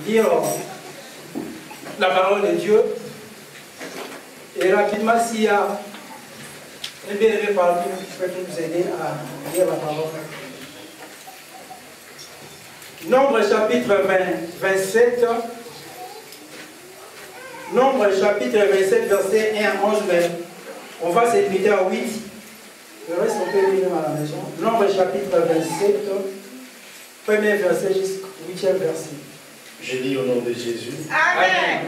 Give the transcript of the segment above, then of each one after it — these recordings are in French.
lire la parole de Dieu. Et rapidement, s'il y a un bien-aimé parmi nous qui peut nous aider à lire la parole. Nombre chapitre 27. Nombre chapitre 27, verset 1 à 11, mais on va se limiter à 8. Le reste, on peut lire à la maison. Nombre chapitre 27, premier verset jusqu'au 8e verset. Je lis au nom de Jésus. Amen.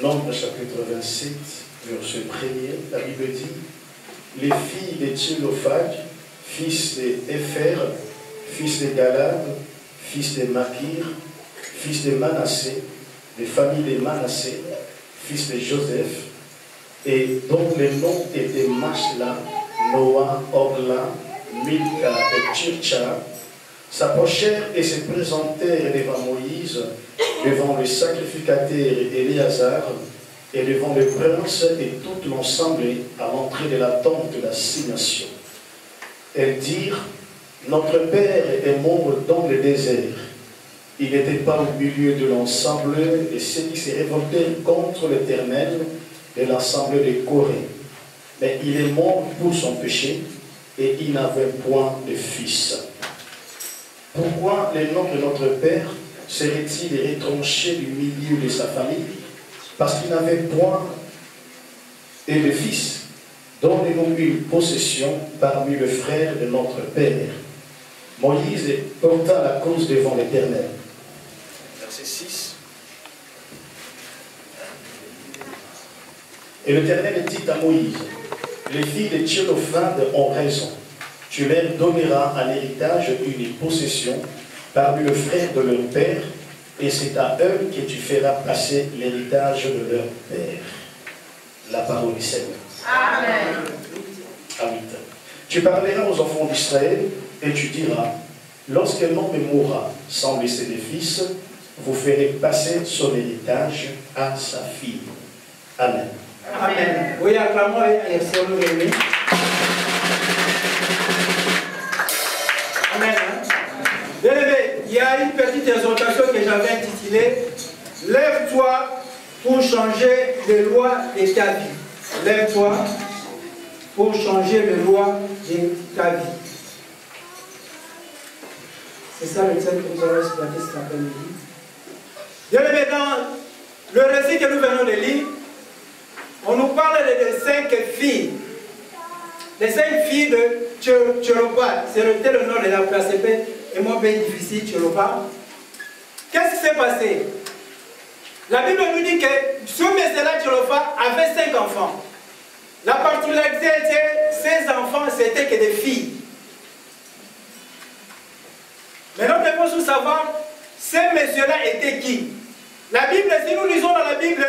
Nombre chapitre 27, verset 1er, la Bible dit: les filles de Tchélophage, fils d'Épher, fils de Galad, fils de Makir, fils de Manassé, des familles de Manassé, fils de Joseph, et dont les noms étaient Mashla, Noah, Ogla, Milka et Tchircha, s'approchèrent et se présentèrent devant Moïse, devant le sacrificateur Éléazar, et devant le prince et toute l'assemblée à l'entrée de la tente de l'assignation. Elles dirent: notre père est mort dans le désert. Il n'était pas au milieu de l'ensemble de ceux qui se révoltèrent contre l'Éternel de l'assemblée de Corée. Mais il est mort pour son péché et il n'avait point de fils. Pourquoi le nom de notre père serait-il retranché du milieu de sa famille? Parce qu'il n'avait point de fils. Donnez-nous une possession parmi les frères de notre père. Moïse porta la cause devant l'Éternel. Verset 6. Et l'Éternel dit à Moïse: les filles de Tchélophade ont raison. Tu leur donneras en héritage une possession parmi les frères de leur père, et c'est à eux que tu feras passer l'héritage de leur père. La parole du Seigneur. Amen. Amen. Tu parleras aux enfants d'Israël et tu diras: lorsqu'un homme mourra sans laisser de fils, vous ferez passer son héritage à sa fille. Amen. Amen. Oui, acclamons et excellons le Amen. Bien aimé, il y a une petite exhortation que j'avais intitulée: lève-toi pour changer les lois de ta vie. Lève-toi pour changer les lois de ta vie. C'est ça le thème que nous allons exploiter cet après-midi. Bien aimé, dans le récit que nous venons de lire, on nous parle de 5 filles. Les 5 filles de Tchélophade. C'est le nom de la place. Et moi, bien difficile, Tchélophade. Qu'est-ce qui s'est passé? La Bible nous dit que ce monsieur-là, Tchélophade, avait 5 enfants. La particularité était, ces enfants, c'était que des filles. Maintenant, nous devons savoir, ce monsieur-là était qui? La Bible, si nous lisons dans la Bible,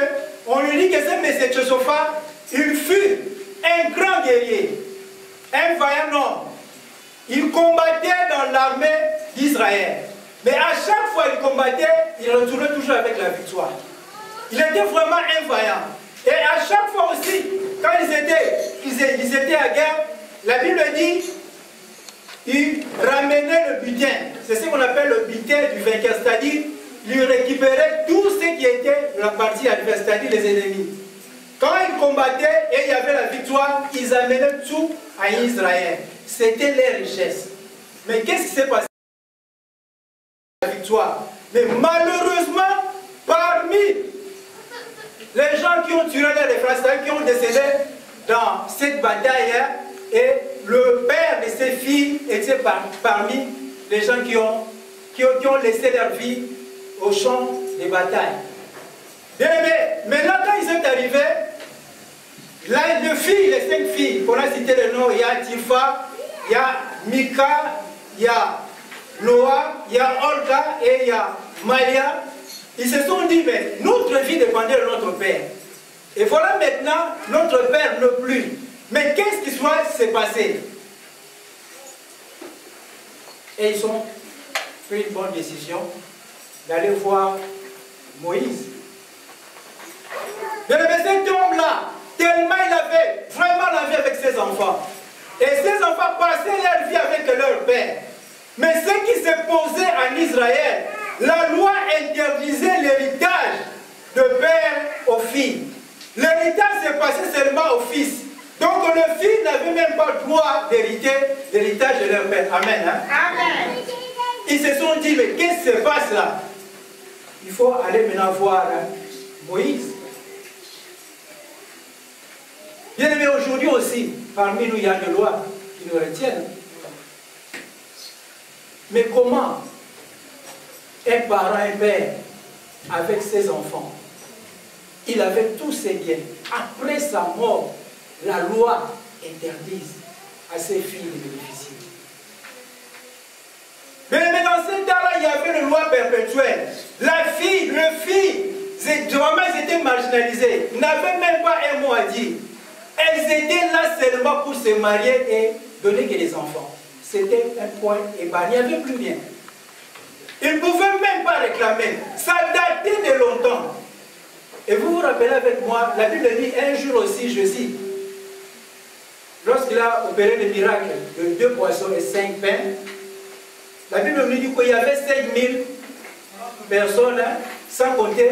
on nous dit que ce monsieur Tchélophade, il fut un grand guerrier, un vaillant homme. Il combattait dans l'armée d'Israël. Mais à chaque fois qu'il combattait, il retournait toujours avec la victoire. Il était vraiment un vaillant. Et à chaque fois aussi, quand ils étaient à guerre, la Bible dit, il ramenait le butin. C'est ce qu'on appelle le butin du vainqueur, c'est-à-dire, il récupérait tout ce qui était la partie adverse, c'est-à-dire les ennemis. Quand ils combattaient et il y avait la victoire, ils amenaient tout à Israël. C'était leur richesse. Mais qu'est-ce qui s'est passé? La victoire. Mais malheureusement, parmi les gens qui ont tué les frères, qui ont décédé dans cette bataille, et le père de ces filles était parmi les gens qui ont laissé leur vie au champ de bataille. Bien aimé, maintenant quand ils sont arrivés, les filles, les 5 filles, qu'on a cité le nom, il y a Tifa, il y a Mika, il y a Noah, il y a Olga et il y a Maria. Ils se sont dit, mais notre vie dépendait de notre père. Et voilà maintenant, notre père ne plus. Mais qu'est-ce qui s'est passé? Et ils ont fait une bonne décision d'aller voir Moïse. Mais cet homme-là, tellement il avait vraiment la vie avec ses enfants. Et ses enfants passaient leur vie avec leur père. Mais ce qui s'est posé en Israël, La loi interdisait l'héritage de père au fils. L'héritage s'est passé seulement au fils. Donc le fils n'avait même pas le droit d'hériter l'héritage de leur père. Amen. Hein? Amen. Ils se sont dit, mais qu'est-ce qui se passe là? Il faut aller maintenant voir hein, Moïse. Bien aimé, aujourd'hui aussi, parmi nous, il y a des lois qui nous retiennent. Mais comment un parent, un père, avec ses enfants, il avait tous ses biens. Après sa mort, la loi interdise à ses filles de bénéficier. Mais dans ce temps-là, il y avait une loi perpétuelle. La fille, le fils, vraiment, ils étaient marginalisés. Ils n'avaient même pas un mot à dire. Elles étaient là seulement pour se marier et donner que des enfants. C'était un point épargné. Il n'y avait plus rien. Ils ne pouvaient même pas réclamer. Ça datait de longtemps. Et vous vous rappelez avec moi, la Bible dit un jour aussi, je cite, lorsqu'il a opéré le miracle de 2 poissons et 5 pains, la Bible nous dit qu'il y avait 5000 personnes, hein, sans compter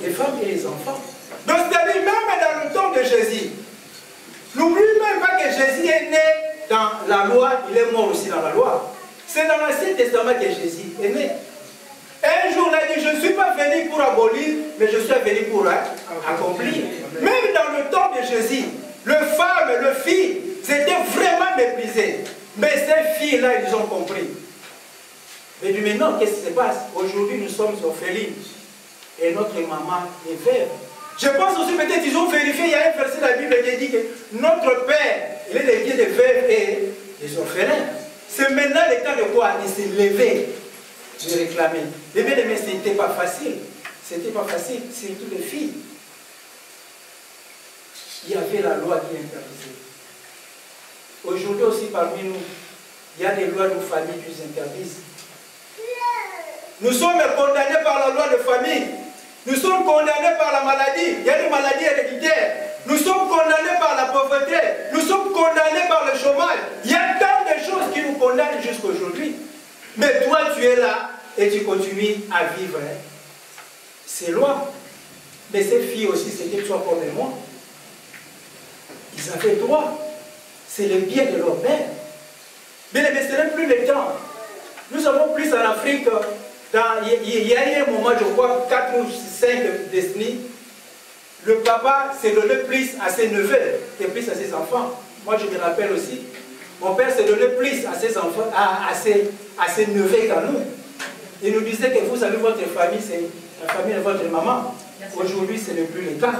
les femmes et les enfants. Donc c'est-à-dire, même dans le temps de Jésus, n'oublie même pas que Jésus est né dans la loi, il est mort aussi dans la loi. C'est dans l'Ancien Testament que Jésus est né. Un jour, il a dit, je ne suis pas venu pour abolir, mais je suis venu pour accomplir. Même dans le temps de Jésus, le femme, le fils, c'était vraiment méprisé. Mais ces filles-là, ils ont compris. Mais maintenant, qu'est-ce qui se passe? Aujourd'hui, nous sommes orphelines. Et notre maman est veuve. Je pense aussi, peut-être, ils ont vérifié, il y a un verset de la Bible qui dit que notre Père, il est le Dieu des veuves et des orphelins. C'est maintenant le temps de quoi? De se lever, de réclamer. Les bien-aimés, ce n'était pas facile. C'était pas facile, surtout les filles. Il y avait la loi qui interdisait. Aujourd'hui aussi, parmi nous, il y a des lois de famille qui nous interdisent. Nous sommes condamnés par la loi de famille. Nous sommes condamnés par la maladie. Il y a des maladies héréditaires. Nous sommes condamnés par la pauvreté. Nous sommes condamnés par le chômage. Il y a tant de choses qui nous condamnent jusqu'à aujourd'hui. Mais toi, tu es là et tu continues à vivre ces lois. Mais ces filles aussi, c'était toi comme moi. Ils avaient droit. C'est le bien de leur mère. Mais ce n'est plus le temps. Nous avons plus en Afrique, il y a eu un moment, je crois, 4 ou 5 décennies, le papa s'est donné plus à ses neveux que plus à ses enfants. Moi, je me rappelle aussi, mon père s'est donné plus à ses enfants, à ses neveux qu'à nous. Il nous disait que vous savez, votre famille, c'est la famille de votre maman. Aujourd'hui, ce n'est plus le cas.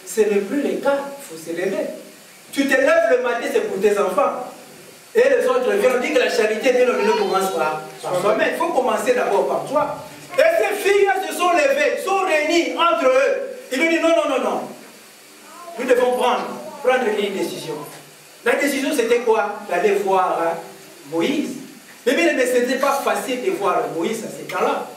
Ce n'est plus le cas, il faut se lever. Tu te lèves le matin, c'est pour tes enfants. Et les autres viennent, on dit que la charité, bien ne commence par soi-même. Il faut commencer d'abord par toi. Et ces filles se sont levées, sont réunies entre eux. Ils nous disent non, non, non, non. Nous devons prendre une décision. La décision, c'était quoi? D'aller voir Moïse. Mais ce n'était pas facile de voir Moïse à ces temps-là.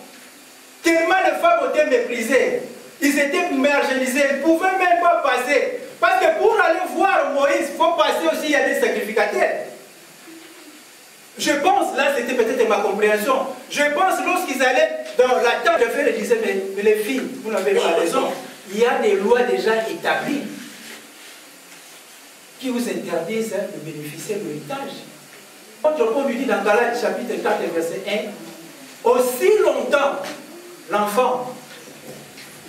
Tellement les femmes étaient méprisées. Ils étaient marginalisés. Ils ne pouvaient même pas passer. Parce que pour aller voir Moïse, il faut passer aussi, il y a des sacrificateurs. Je pense, là c'était peut-être ma compréhension, je pense lorsqu'ils allaient dans la tente de feu, ils disaient, mais les filles, vous n'avez pas raison, il y a des lois déjà établies qui vous interdisent de bénéficier de l'héritage. Notre Paul lui dit dans Galates chapitre 4, verset 1, aussi longtemps l'enfant,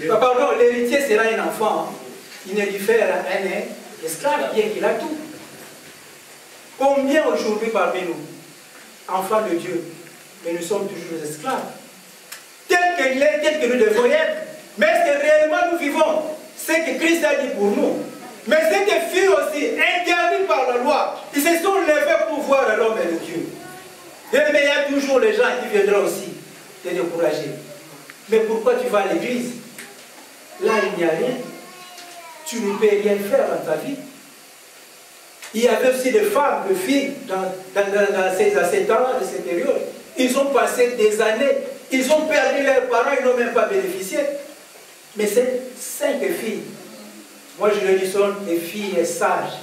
pardon, l'héritier sera un enfant, il ne diffère à un esclave, bien qu'il a tout. Combien aujourd'hui parmi nous, enfants de Dieu, mais nous sommes toujours des esclaves. Tel qu'il est, tel que nous devons être. Mais est-ce que réellement nous vivons ce que Christ a dit pour nous? Mais ces filles aussi, interdites par la loi, ils se sont levés pour voir l'homme et le Dieu. Mais il y a toujours les gens qui viendront aussi te décourager. Mais pourquoi tu vas à l'église? Là, il n'y a rien. Tu ne peux rien faire dans ta vie. Il y avait aussi des femmes, des filles, dans ces temps-là, de cette période. Ils ont passé des années, ils ont perdu leurs parents, ils n'ont même pas bénéficié. Mais ces 5 filles, moi je le dis, sont des filles sages.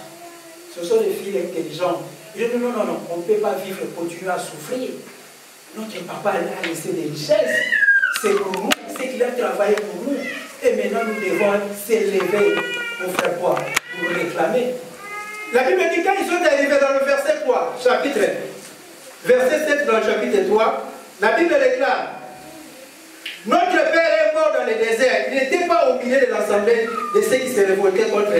Ce sont des filles intelligentes. Ils disent non, non, non, on ne peut pas vivre et continuer à souffrir. Notre papa a laissé des richesses. C'est pour nous, c'est qu'il a travaillé pour nous. Et maintenant, nous devons s'élever pour faire quoi? Pour réclamer. La Bible dit quand ils sont arrivés dans le verset 3, chapitre, verset 7 dans le chapitre 3, la Bible déclare: notre père est mort dans le désert. Il n'était pas au milieu de l'assemblée de ceux qui se révoltaient contre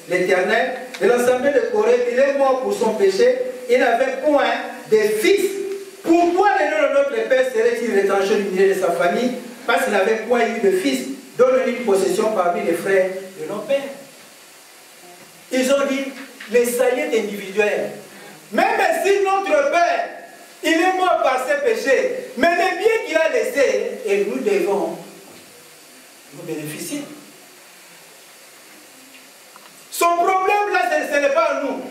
l'Éternel, de l'assemblée de Corée. Il est mort pour son péché. Il n'avait point de fils. Pourquoi le nom de notre père serait-il retranché du milieu de sa famille? Parce qu'il n'avait point eu de fils. Donne-lui une possession parmi les frères de nos pères. Ils ont dit les saillies individuels. Même si notre père, il est mort par ses péchés, mais les biens qu'il a laissés, et nous devons nous bénéficier. Son problème là, ce n'est pas nous.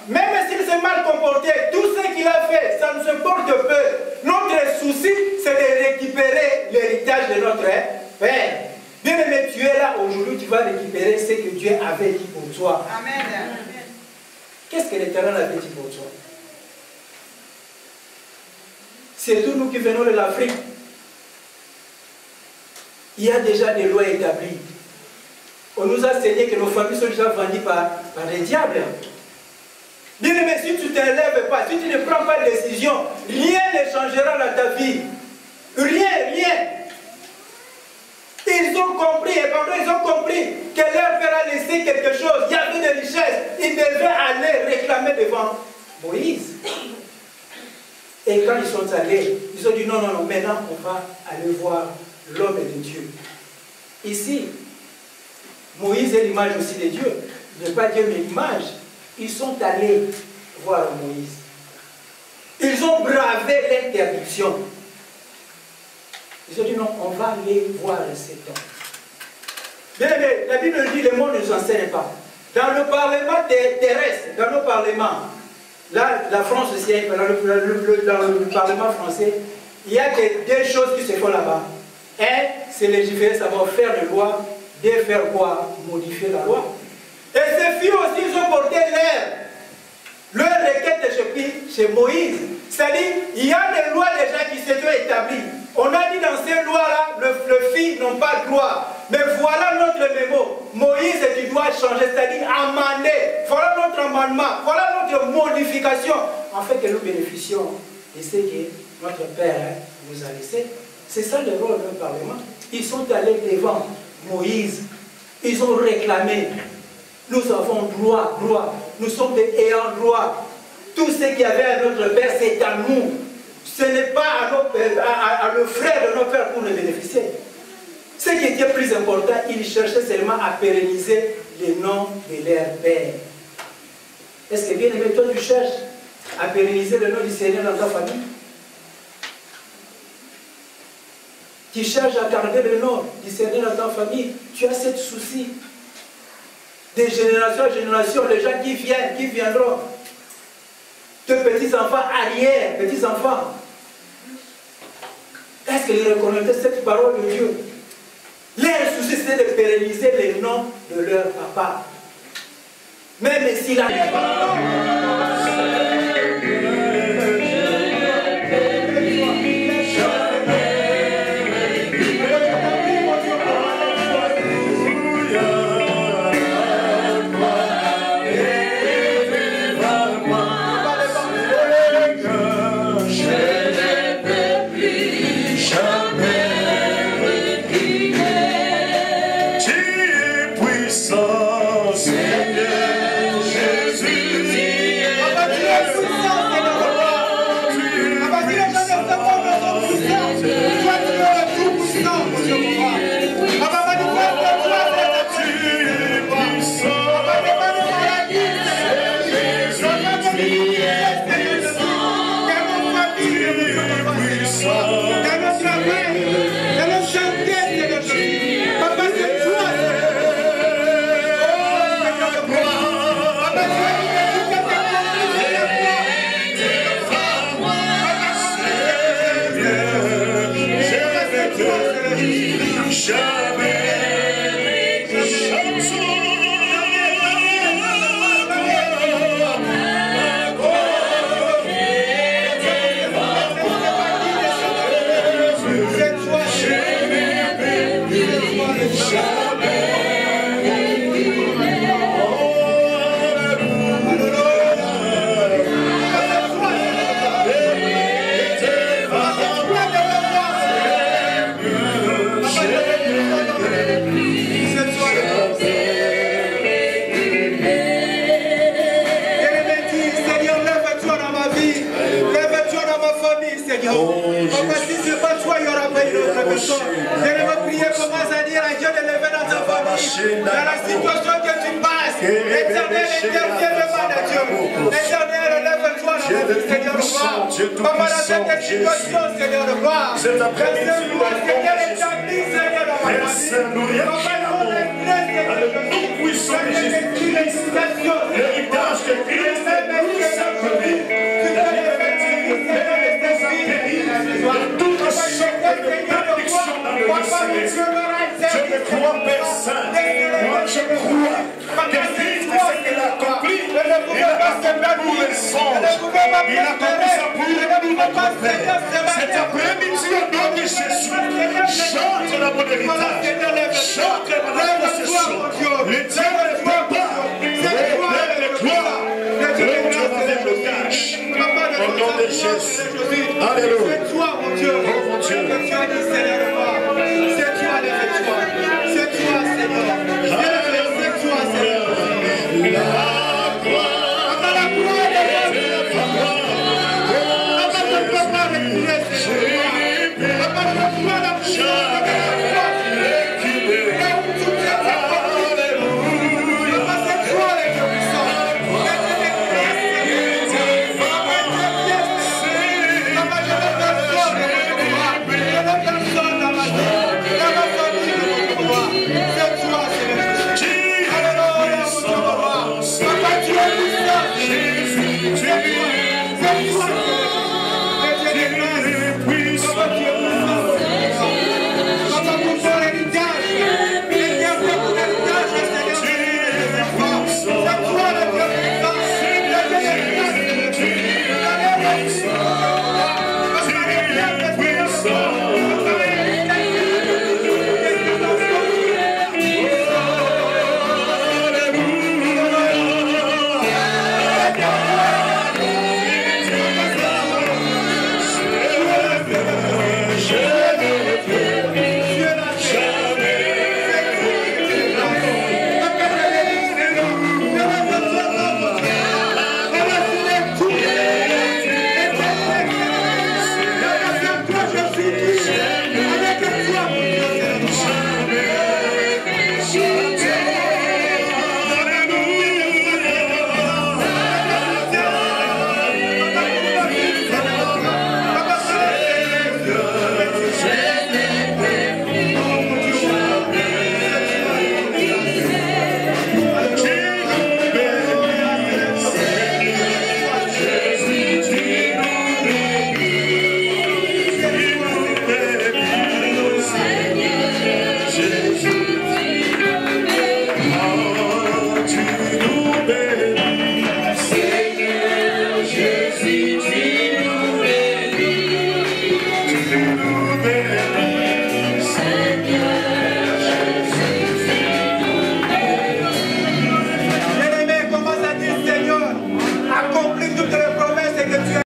Même s'il s'est mal comporté, tout ce qu'il a fait, ça nous importe peu. Notre souci, c'est de récupérer l'héritage de notre père. Bien aimé, tu es là aujourd'hui, tu vas récupérer ce que Dieu avait dit pour toi. Amen. Qu'est-ce que l'Éternel avait dit pour toi? C'est tous nous qui venons de l'Afrique. Il y a déjà des lois établies. On nous a enseigné que nos familles sont déjà vendues par les diables. Bien aimé, si tu ne t'élèves pas, si tu ne prends pas de décision, rien ne changera dans ta vie. Rien. Ils ont compris, et pendant ils ont compris que leur père a laissé quelque chose, il y avait des richesses, ils devaient aller réclamer devant Moïse. Et quand ils sont allés, ils ont dit non, maintenant on va aller voir l'homme de Dieu. Ici, Moïse est l'image aussi de Dieu. Il n'est pas Dieu, mais l'image. Ils sont allés voir Moïse. Ils ont bravé l'interdiction. Ils ont dit non, on va aller voir cet homme. Bien aimé, la Bible dit le monde ne nous enseigne pas. Dans le parlement terrestre, dans nos parlements, là, la France aussi, dans le parlement français, il y a deux choses qui se font là-bas. Un, c'est légiférer, savoir faire des lois. Deux, faire quoi? Modifier la loi. Et ces filles aussi, ils ont porté leur requête chez Moïse. C'est-à-dire, il y a des lois déjà qui se sont établies. On a dit dans ces lois-là, les filles n'ont pas de droit. Mais voilà notre mémo. Moïse, tu dois changer, c'est-à-dire amender. Voilà notre amendement. Voilà notre modification. En fait, que nous bénéficions de ce que notre Père nous a laissé. C'est ça le rôle du Parlement. Ils sont allés devant Moïse. Ils ont réclamé. Nous avons droit. Nous sommes des ayants droit. Tout ce qu'il y avait à notre Père, c'est à nous. Ce n'est pas à nos frères de nos pères pour le bénéficier. Ce qui était plus important, ils cherchaient seulement à pérenniser les noms de leur Père. Est-ce que bien aimé, toi tu cherches à pérenniser le nom du Seigneur dans ta famille? Tu cherches à garder le nom du Seigneur dans ta famille? Tu as ce souci. De génération en génération, les gens qui viennent, qui viendront. Tes petits-enfants, arrière, petits-enfants. Est-ce qu'ils reconnaissaient cette parole de Dieu? Leur souci, c'est de pérenniser les noms de leur papa. Même s'il a... Seigneur Jésus, la personne. Bien-aimé, prier, commence à dire à Dieu de lever dans ta famille, dans la situation que tu passes. L'éternel intervient devant de Dieu. L'éternel lève-toi dans la vie, Seigneur de gloire. Papa, dans cette situation, Seigneur de gloire. Cet après-midi, Seigneur, établis, Seigneur de gloire. Papa, nous nous puissons de Jésus-Christ, l'héritage de Christ, nous savons. Toute sorte de bénédiction dans le Seigneur. Je ne crois personne. Moi, je crois que Christ, ce qu'il a accompli, il a accompli pour les songes. Il a accompli ça pour notre Père. Cet après-midi, au nom de Jésus, chante la bonne héritage. Chante la bonne possession. Le Dieu ne peut pas réclamer les gloires. Retourne avec le cash. Au nom de Jésus. Alléluia. Oh mon Dieu.